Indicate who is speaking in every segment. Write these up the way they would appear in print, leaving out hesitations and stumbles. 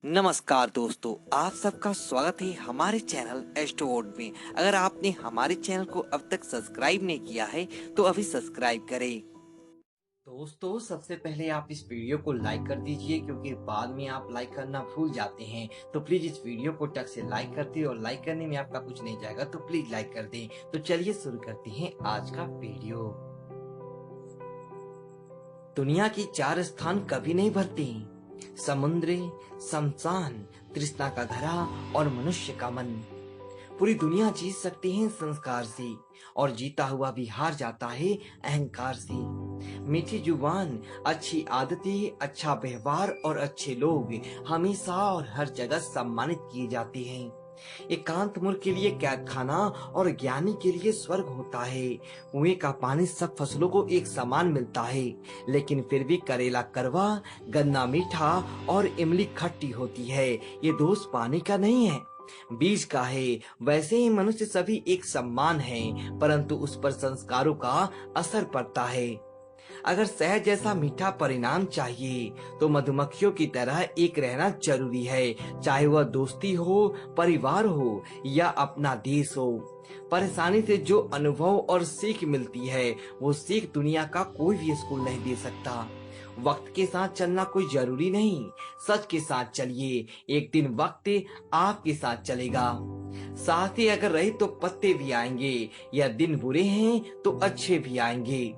Speaker 1: नमस्कार दोस्तों, आप सबका स्वागत है हमारे चैनल एस्ट्रोवर्ड में। अगर आपने हमारे चैनल को अब तक सब्सक्राइब नहीं किया है तो अभी सब्सक्राइब करें। दोस्तों, सबसे पहले आप इस वीडियो को लाइक कर दीजिए, क्योंकि बाद में आप लाइक करना भूल जाते हैं। तो प्लीज इस वीडियो को टक से लाइक कर दें, और लाइक करने में आपका कुछ नहीं जाएगा, तो प्लीज लाइक कर दें। तो चलिए शुरू करते हैं आज का वीडियो। दुनिया की 4 स्थान कभी नहीं भरते: समुद्र, शमशान, तृष्णा का धरा और मनुष्य का मन। पूरी दुनिया जीत सकते हैं संस्कार से, और जीता हुआ भी हार जाता है अहंकार से। मीठी जुबान, अच्छी आदतें, अच्छा व्यवहार और अच्छे लोग हमेशा और हर जगह सम्मानित किए जाते हैं। एकांत मूर्ख के लिए कैद खाना और ज्ञानी के लिए स्वर्ग होता है। कुएं का पानी सब फसलों को एक समान मिलता है, लेकिन फिर भी करेला कड़वा, गन्ना मीठा और इमली खट्टी होती है। ये दोष पानी का नहीं है, बीज का है। वैसे ही मनुष्य सभी एक समान है, परंतु उस पर संस्कारों का असर पड़ता है। अगर शहद जैसा मीठा परिणाम चाहिए तो मधुमक्खियों की तरह एक रहना जरूरी है, चाहे वह दोस्ती हो, परिवार हो या अपना देश हो। परेशानी से जो अनुभव और सीख मिलती है, वो सीख दुनिया का कोई भी स्कूल नहीं दे सकता। वक्त के साथ चलना कोई जरूरी नहीं, सच के साथ चलिए, एक दिन वक्त आपके साथ चलेगा। साथी अगर रहे तो पत्ते भी आएंगे, या दिन बुरे हैं तो अच्छे भी आएंगे।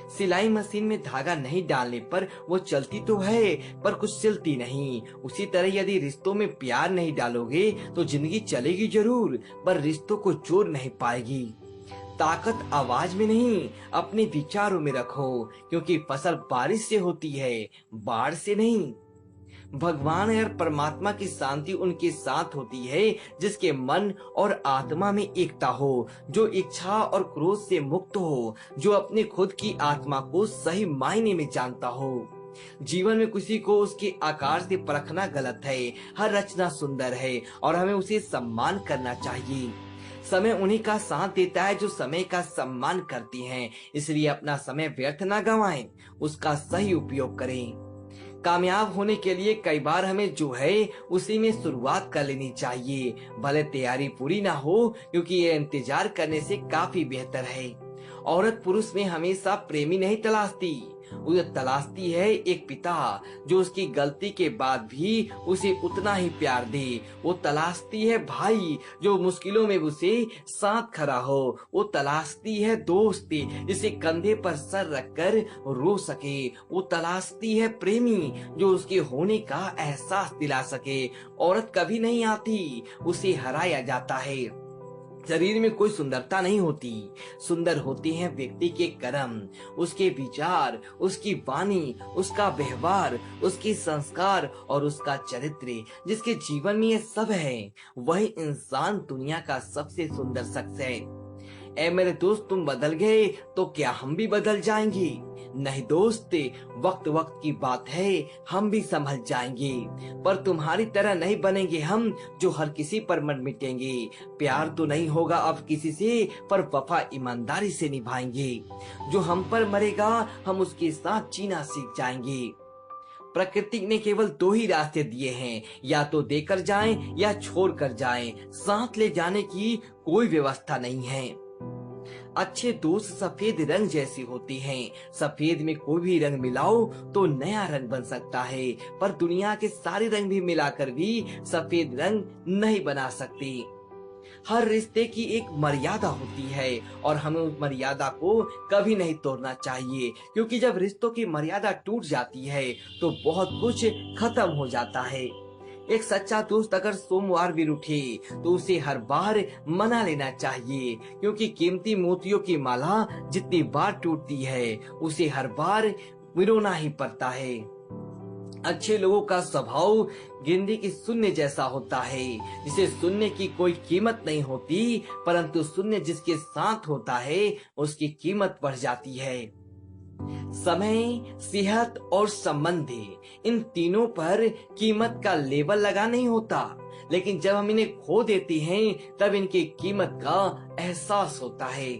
Speaker 1: सिलाई मशीन में धागा नहीं डालने पर वो चलती तो है, पर कुछ सिलती नहीं। उसी तरह यदि रिश्तों में प्यार नहीं डालोगे तो जिंदगी चलेगी जरूर, पर रिश्तों को जोड़ नहीं पाएगी। ताकत आवाज में नहीं, अपने विचारों में रखो, क्योंकि फसल बारिश से होती है, बाढ़ से नहीं। भगवान और परमात्मा की शांति उनके साथ होती है जिसके मन और आत्मा में एकता हो, जो इच्छा और क्रोध से मुक्त हो, जो अपने खुद की आत्मा को सही मायने में जानता हो। जीवन में किसी को उसके आकार से परखना गलत है। हर रचना सुंदर है और हमें उसे सम्मान करना चाहिए। समय उन्हीं का साथ देता है जो समय का सम्मान करती हैं। इसलिए अपना समय व्यर्थ ना गंवाएं, उसका सही उपयोग करें। कामयाब होने के लिए कई बार हमें जो है उसी में शुरुआत कर लेनी चाहिए, भले तैयारी पूरी ना हो, क्योंकि ये इंतजार करने से काफी बेहतर है। औरत पुरुष में हमेशा प्रेमी नहीं तलाशती, वो तलाशती है एक पिता जो उसकी गलती के बाद भी उसे उतना ही प्यार दे। वो तलाशती है भाई जो मुश्किलों में उसे साथ खड़ा हो। वो तलाशती है दोस्त जिसे कंधे पर सर रखकर रो सके। वो तलाशती है प्रेमी जो उसके होने का एहसास दिला सके। औरत कभी नहीं आती, उसे हराया जाता है। शरीर में कोई सुंदरता नहीं होती, सुंदर होते हैं व्यक्ति के कर्म, उसके विचार, उसकी वाणी, उसका व्यवहार, उसके संस्कार और उसका चरित्र। जिसके जीवन में ये सब है, वही इंसान दुनिया का सबसे सुंदर शख्स है। ए मेरे दोस्त, तुम बदल गए तो क्या हम भी बदल जाएंगे? नहीं दोस्त, वक्त वक्त की बात है, हम भी संभल जाएंगे। पर तुम्हारी तरह नहीं बनेंगे हम जो हर किसी पर मन मिटेंगे। प्यार तो नहीं होगा अब किसी से, पर वफा ईमानदारी से निभाएंगे। जो हम पर मरेगा हम उसके साथ जीना सीख जाएंगे। प्रकृति ने केवल 2 ही रास्ते दिए हैं, या तो देकर जाएं या छोड़ कर जाएं। साथ ले जाने की कोई व्यवस्था नहीं है। अच्छे दोस्त सफेद रंग जैसे होते हैं। सफेद में कोई भी रंग मिलाओ तो नया रंग बन सकता है, पर दुनिया के सारे रंग भी मिलाकर भी सफेद रंग नहीं बना सकते। हर रिश्ते की एक मर्यादा होती है, और हमें उस मर्यादा को कभी नहीं तोड़ना चाहिए, क्योंकि जब रिश्तों की मर्यादा टूट जाती है तो बहुत कुछ खत्म हो जाता है। एक सच्चा दोस्त अगर सोमवार भी रूठे तो उसे हर बार मना लेना चाहिए, क्योंकि कीमती मोतियों की माला जितनी बार टूटती है उसे हर बार पिरोना ही पड़ता है। अच्छे लोगों का स्वभाव गेंदे की शून्य जैसा होता है, जिसे सुनने की कोई कीमत नहीं होती, परंतु शून्य जिसके साथ होता है उसकी कीमत बढ़ जाती है। समय, सेहत और संबंध, इन तीनों पर कीमत का लेबल लगा नहीं होता, लेकिन जब हम इन्हें खो देते हैं तब इनकी कीमत का एहसास होता है।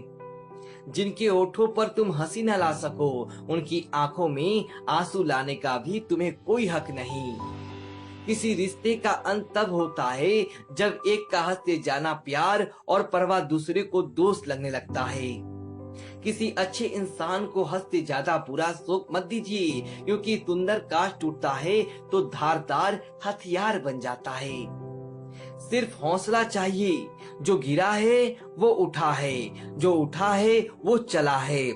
Speaker 1: जिनके ओठों पर तुम हंसी न ला सको, उनकी आंखों में आंसू लाने का भी तुम्हें कोई हक नहीं। किसी रिश्ते का अंत तब होता है जब एक का हंसते जाना प्यार और परवाह दूसरे को दोस्त लगने लगता है। किसी अच्छे इंसान को हंसते ज्यादा बुरा शोक मत दीजिए, क्योंकि सुंदर काश टूटता है तो धारदार हथियार बन जाता है। सिर्फ हौसला चाहिए, जो गिरा है वो उठा है, जो उठा है वो चला है,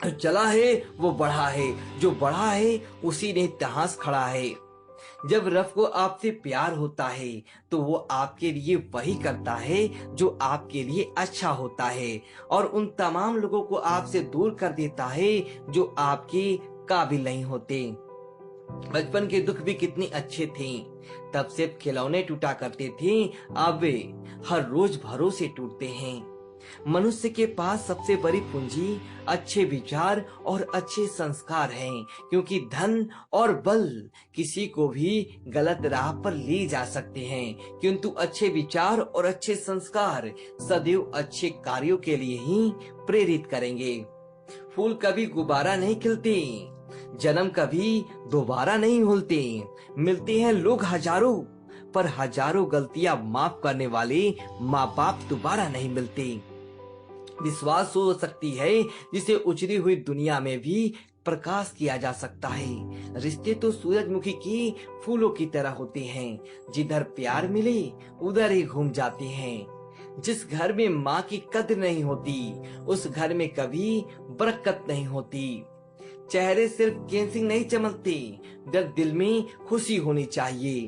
Speaker 1: जो चला है वो बढ़ा है, जो बढ़ा है उसी ने इतिहास खड़ा है। जब रब को आपसे प्यार होता है तो वो आपके लिए वही करता है जो आपके लिए अच्छा होता है, और उन तमाम लोगों को आपसे दूर कर देता है जो आपके काबिल नहीं होते। बचपन के दुख भी कितनी अच्छे थे, तब सिर्फ खिलौने टूटा करते थे, अब वे हर रोज भरोसे टूटते हैं। मनुष्य के पास सबसे बड़ी पूंजी अच्छे विचार और अच्छे संस्कार हैं, क्योंकि धन और बल किसी को भी गलत राह पर ले जा सकते हैं, किंतु अच्छे विचार और अच्छे संस्कार सदैव अच्छे कार्यों के लिए ही प्रेरित करेंगे। फूल कभी गुब्बारा नहीं खिलते, जन्म कभी दोबारा नहीं होते, मिलते हैं लोग हजारों, पर हजारों गलतियां माफ करने वाले माँ बाप दोबारा नहीं मिलते। विश्वास हो सकती है जिसे उजड़ी हुई दुनिया में भी प्रकाश किया जा सकता है। रिश्ते तो सूरजमुखी की फूलों की तरह होते हैं, जिधर प्यार मिले उधर ही घूम जाते हैं। जिस घर में माँ की कद्र नहीं होती उस घर में कभी बरकत नहीं होती। चेहरे सिर्फ केसिंग नहीं चमकते, दिल में खुशी होनी चाहिए।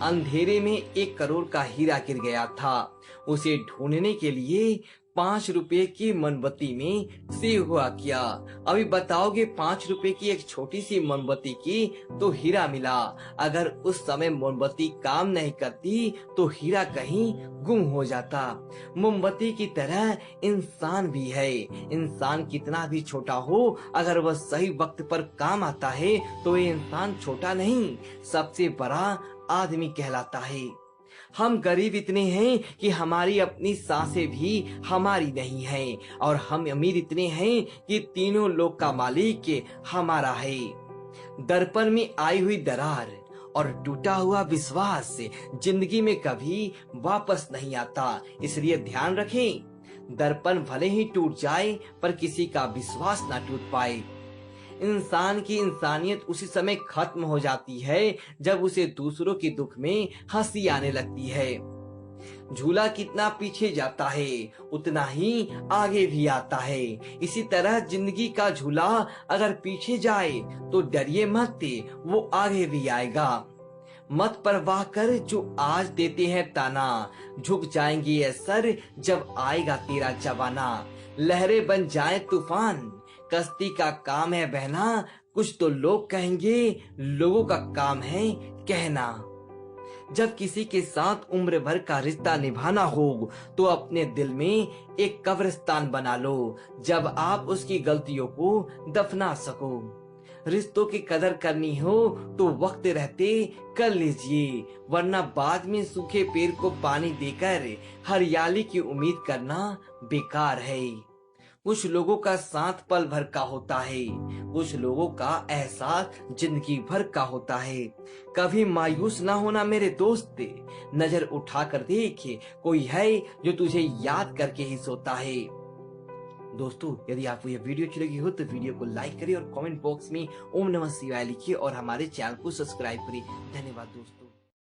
Speaker 1: अंधेरे में 1 करोड़ का हीरा गिर गया था, उसे ढूंढने के लिए 5 रुपए की मोमबत्ती में से हुआ क्या। अभी बताओगे 5 रुपए की एक छोटी सी मोमबत्ती की तो हीरा मिला, अगर उस समय मोमबत्ती काम नहीं करती तो हीरा कहीं गुम हो जाता। मोमबत्ती की तरह इंसान भी है, इंसान कितना भी छोटा हो अगर वह सही वक्त पर काम आता है तो ये इंसान छोटा नहीं सबसे बड़ा आदमी कहलाता है। हम गरीब इतने हैं कि हमारी अपनी सांसें भी हमारी नहीं हैं, और हम अमीर इतने हैं कि तीनों लोक का मालिक हमारा है। दर्पण में आई हुई दरार और टूटा हुआ विश्वास जिंदगी में कभी वापस नहीं आता, इसलिए ध्यान रखें, दर्पण भले ही टूट जाए पर किसी का विश्वास ना टूट पाए। इंसान की इंसानियत उसी समय खत्म हो जाती है जब उसे दूसरों के दुख में हंसी आने लगती है। झूला कितना पीछे जाता है उतना ही आगे भी आता है, इसी तरह जिंदगी का झूला अगर पीछे जाए तो डरिए मत, वो आगे भी आएगा। मत परवाह कर जो आज देते हैं ताना, झुक जाएंगे ये सर जब आएगा तेरा जमाना। लहरें बन जाए तूफान, कश्ती का काम है बहना, कुछ तो लोग कहेंगे, लोगों का काम है कहना। जब किसी के साथ उम्र भर का रिश्ता निभाना हो तो अपने दिल में एक कब्रिस्तान बना लो, जब आप उसकी गलतियों को दफना सको। रिश्तों की कदर करनी हो तो वक्त रहते कर लीजिए, वरना बाद में सूखे पेड़ को पानी देकर हरियाली की उम्मीद करना बेकार है। कुछ लोगों का साथ पल भर का होता है, कुछ लोगों का एहसास जिंदगी भर का है। कभी मायूस ना होना मेरे दोस्त, नजर उठा कर देख, कोई है जो तुझे याद करके ही सोता है। दोस्तों, यदि आपको यह वीडियो अच्छी लगी हो तो वीडियो को लाइक करिए और कमेंट बॉक्स में ओम नमः शिवाय लिखिए और हमारे चैनल को सब्सक्राइब करिए। धन्यवाद दोस्तों।